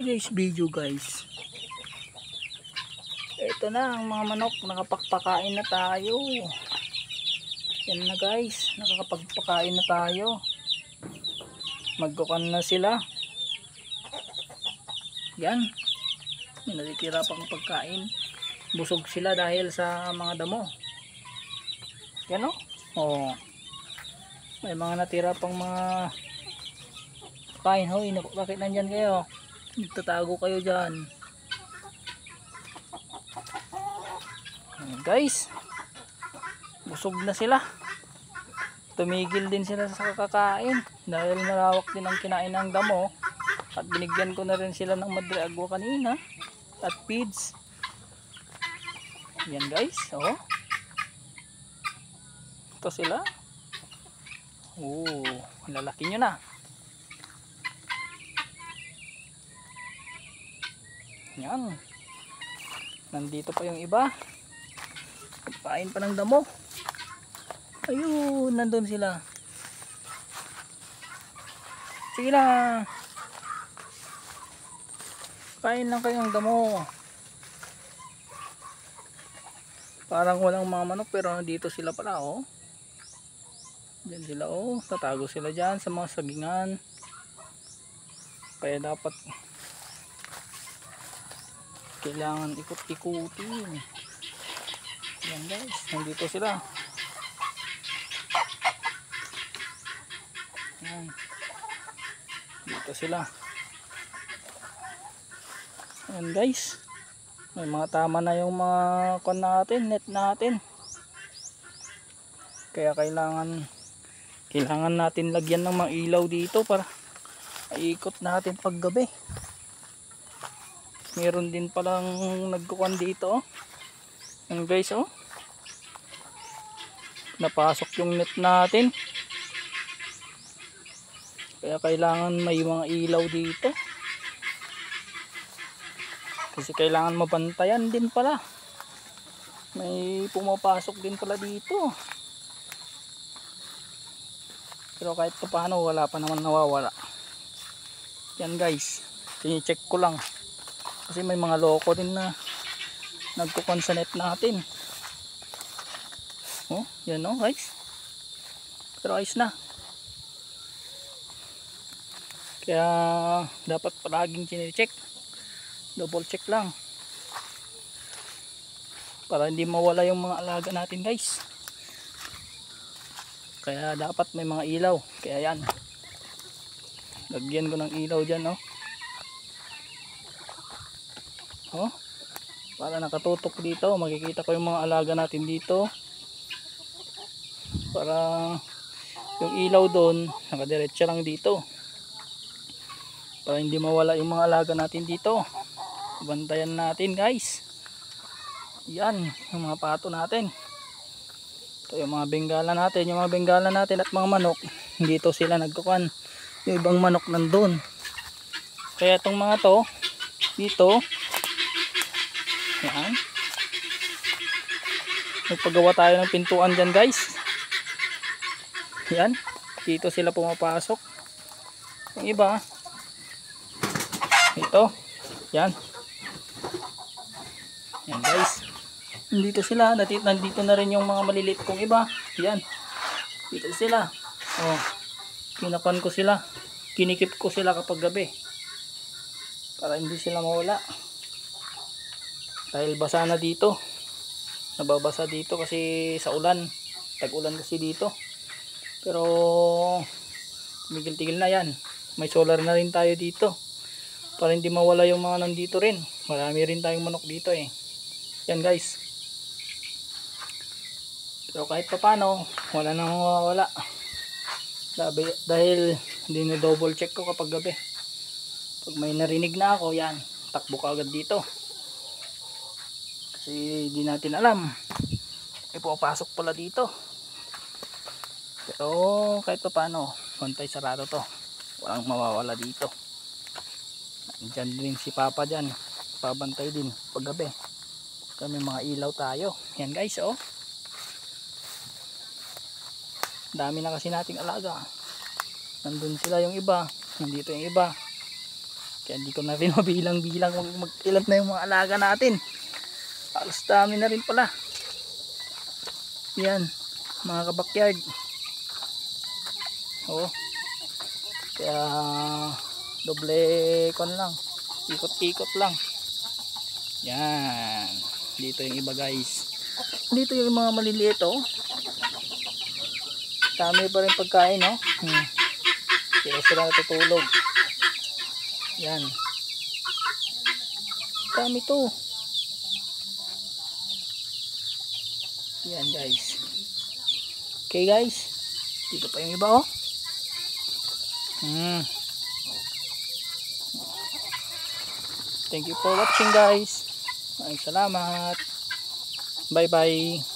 Today's video guys, ito na ang mga manok, nakapagpakain na tayo. Yan na guys, nakakapagpakain na tayo. Magkukan na sila. Yan, may natitira pang pagkain. Busog sila dahil sa mga damo. Yan o, oh. May mga natira pang mga kain. Hoy, bakit nandyan kayo? Nagtatago kayo dyan. Guys, busog na sila. Tumigil din sila sa kakakain dahil malawak din ang kinain ng damo. At binigyan ko na rin sila ng Madre Agua kanina at feeds. Yan guys, oh. Ito sila. Oh, lalaki nyo na. Yan. Nandito pa yung iba. Kain pa ng damo. Ayun, nandun sila. Sige na. Kain lang kayo ng damo. Parang walang mga manok pero nandito sila pala, oh. Diyan sila, oh. Tatago sila dyan sa mga sagingan. Kaya dapat kailangan ikot-ikutin. Yan guys, nandito sila. Yan. Dito sila. Yan guys. May mga tama na yung mga kon natin, net natin. Kaya kailangan natin lagyan ng mga ilaw dito para ikot natin paggabi. Meron din palang nagkukuhan dito, oh. Yan guys, oh. Napasok yung net natin. Kaya kailangan may mga ilaw dito. Kasi kailangan mabantayan din pala. May pumapasok din pala dito. Pero kahit pa paano wala pa naman nawawala. Yan guys, tini-check ko lang. Kasi may mga loko din na nagkukuhan sa net natin. Oh, yan oh guys. Pero ayos na. Kaya dapat palaging tini-check. Double check lang. Para hindi mawala yung mga alaga natin guys. Kaya dapat may mga ilaw. Kaya yan. Lagyan ko ng ilaw dyan, oh. Oh, para nakatutok dito, makikita ko yung mga alaga natin dito. Para yung ilaw doon nakadiretso lang dito. Para hindi mawala yung mga alaga natin dito. Bantayan natin guys. Yan, yung mga pato natin. Ito yung mga bengala natin. Yung mga bengala natin at mga manok, dito sila nagkukuhan. Yung ibang manok nandun. Kaya itong mga to dito, yan, nagpagawa tayo ng pintuan dyan guys. Yan, dito sila pumapasok. Yung iba ito, yan. Yan guys, nandito sila. Nandito na rin yung mga maliliit kong iba. Yan, dito sila. Oh, kinakuan ko sila, kinikip ko sila kapag gabi para hindi sila mawala. Dahil basa na dito, nababasa dito kasi sa ulan, tag-ulan kasi dito. Pero tigil-tigil na yan. May solar na rin tayo dito para hindi mawala yung mga nandito rin. Marami rin tayong manok dito eh. Yan guys. Pero kahit pa paano, wala nang mawawala. Dahil dino-double check ko kapag gabi. Pag may narinig na ako, yan, takbo ka agad dito. Kasi di natin alam, ipapasok pala dito. Pero kahit pa paano, bantay sarado to, walang mawawala dito. Diyan din si Papa dyan, pabantay din paggabi. Kami mga ilaw tayo. Yan guys, oh. Dami na kasi nating alaga. Nandun sila yung iba, nandito yung iba. Kaya hindi ko na rin mabilang-bilang mag-ilan na yung mga alaga natin. Alas dami na rin pala. Yan, mga kabakyard. Oo. Kaya doble kon lang. Ikot-ikot lang. Yan. Dito yung iba guys. Dito yung mga maliliit oh. Dami pa rin pagkain no. Kaya sila natutulog. Yan. Dami to. Yan guys. Okay guys. Dito pa yung iba oh. Thank you for watching guys. Maraming salamat. Bye bye.